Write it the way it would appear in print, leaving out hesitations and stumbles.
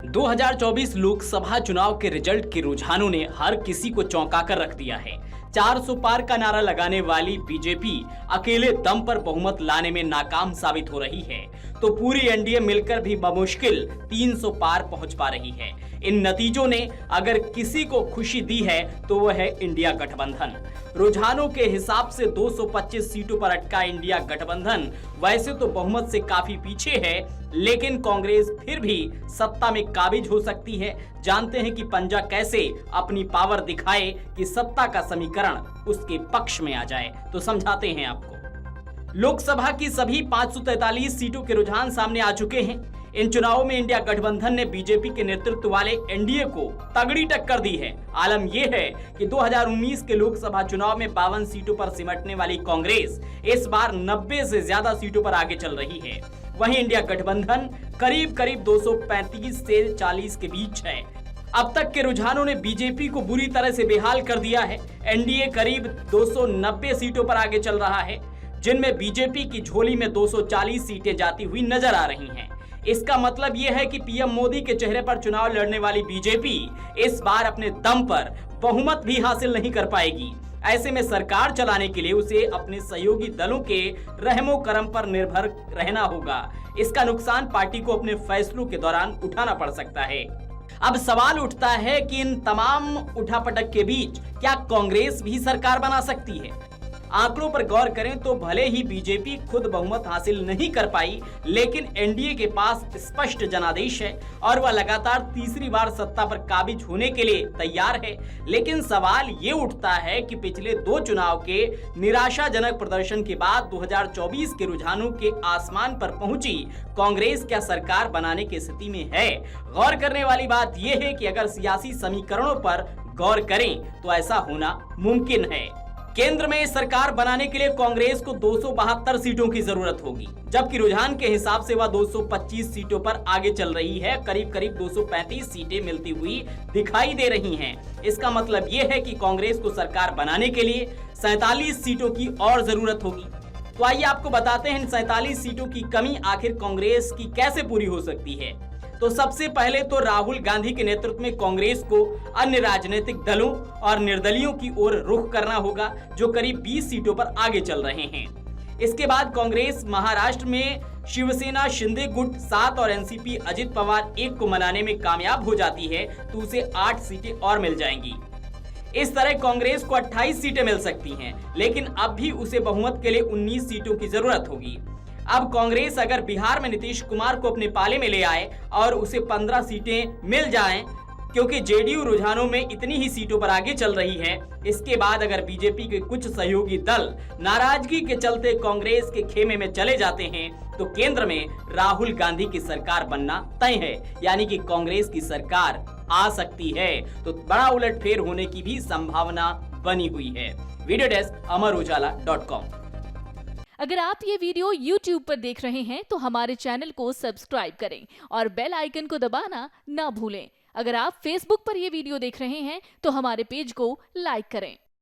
2024 लोकसभा चुनाव के रिजल्ट के रुझानों ने हर किसी को चौंका कर रख दिया है। 400 पार का नारा लगाने वाली बीजेपी अकेले दम पर बहुमत लाने में नाकाम साबित हो रही है, तो पूरी एनडीए मिलकर भी बमुश्किल 300 पार पहुंच पा रही है। इन नतीजों ने अगर किसी को खुशी दी है तो वह है इंडिया गठबंधन। रुझानों के हिसाब से 225 सीटों पर अटका इंडिया गठबंधन वैसे तो बहुमत से काफी पीछे है, लेकिन कांग्रेस फिर भी सत्ता में काबिज हो सकती है। जानते हैं कि पंजा कैसे अपनी पावर दिखाए कि सत्ता का समीकरण उसके पक्ष में आ जाए, तो समझाते हैं आपको। लोकसभा की सभी 543 सीटों के रुझान सामने आ चुके हैं। इन चुनावों में इंडिया गठबंधन ने बीजेपी के नेतृत्व वाले एनडीए को तगड़ी टक्कर दी है। आलम यह है कि 2019 के लोकसभा चुनाव में 52 सीटों पर सिमटने वाली कांग्रेस इस बार 90 से ज्यादा सीटों पर आगे चल रही है। वहीं इंडिया गठबंधन करीब 235 से 40 के बीच है। अब तक के रुझानों ने बीजेपी को बुरी तरह से बेहाल कर दिया है। एनडीए करीब 290 सीटों पर आगे चल रहा है, जिनमें बीजेपी की झोली में 240 सीटें जाती हुई नजर आ रही हैं। इसका मतलब यह है कि पीएम मोदी के चेहरे पर चुनाव लड़ने वाली बीजेपी इस बार अपने दम पर बहुमत भी हासिल नहीं कर पाएगी। ऐसे में सरकार चलाने के लिए उसे अपने सहयोगी दलों के रहमो करम पर निर्भर रहना होगा। इसका नुकसान पार्टी को अपने फैसलों के दौरान उठाना पड़ सकता है। अब सवाल उठता है कि इन तमाम उठापटक के बीच क्या कांग्रेस भी सरकार बना सकती है? आंकड़ों पर गौर करें तो भले ही बीजेपी खुद बहुमत हासिल नहीं कर पाई, लेकिन एनडीए के पास स्पष्ट जनादेश है और वह लगातार तीसरी बार सत्ता पर काबिज होने के लिए तैयार है। लेकिन सवाल ये उठता है कि पिछले 2 चुनाव के निराशाजनक प्रदर्शन के बाद 2024 के रुझानों के आसमान पर पहुंची कांग्रेस क्या सरकार बनाने की स्थिति में है? गौर करने वाली बात यह है कि अगर सियासी समीकरणों पर गौर करें तो ऐसा होना मुमकिन है। केंद्र में सरकार बनाने के लिए कांग्रेस को 272 सीटों की जरूरत होगी, जबकि रुझान के हिसाब से वह 225 सीटों पर आगे चल रही है। करीब 235 सीटें मिलती हुई दिखाई दे रही हैं। इसका मतलब यह है कि कांग्रेस को सरकार बनाने के लिए 47 सीटों की और जरूरत होगी। तो आइए आपको बताते हैं इन 47 सीटों की कमी आखिर कांग्रेस की कैसे पूरी हो सकती है। तो सबसे पहले तो राहुल गांधी के नेतृत्व में कांग्रेस को अन्य राजनीतिक दलों और निर्दलियों की ओर रुख करना होगा, जो करीब 20 सीटों पर आगे चल रहे हैं। इसके बाद कांग्रेस महाराष्ट्र में शिवसेना शिंदे गुट 7 और एनसीपी अजित पवार 1 को मनाने में कामयाब हो जाती है तो उसे 8 सीटें और मिल जाएंगी। इस तरह कांग्रेस को 28 सीटें मिल सकती हैं, लेकिन अब भी उसे बहुमत के लिए 19 सीटों की जरूरत होगी। अब कांग्रेस अगर बिहार में नीतीश कुमार को अपने पाले में ले आए और उसे 15 सीटें मिल जाएं, क्योंकि जेडीयू रुझानों में इतनी ही सीटों पर आगे चल रही है। इसके बाद अगर बीजेपी के कुछ सहयोगी दल नाराजगी के चलते कांग्रेस के खेमे में चले जाते हैं तो केंद्र में राहुल गांधी की सरकार बनना तय है, यानी कि कांग्रेस की सरकार आ सकती है। तो बड़ा उलटफेर होने की भी संभावना बनी हुई है। वीडियो डेस्क अमरउजाला.com। अगर आप ये वीडियो YouTube पर देख रहे हैं तो हमारे चैनल को सब्सक्राइब करें और बेल आइकन को दबाना ना भूलें। अगर आप Facebook पर ये वीडियो देख रहे हैं तो हमारे पेज को लाइक करें।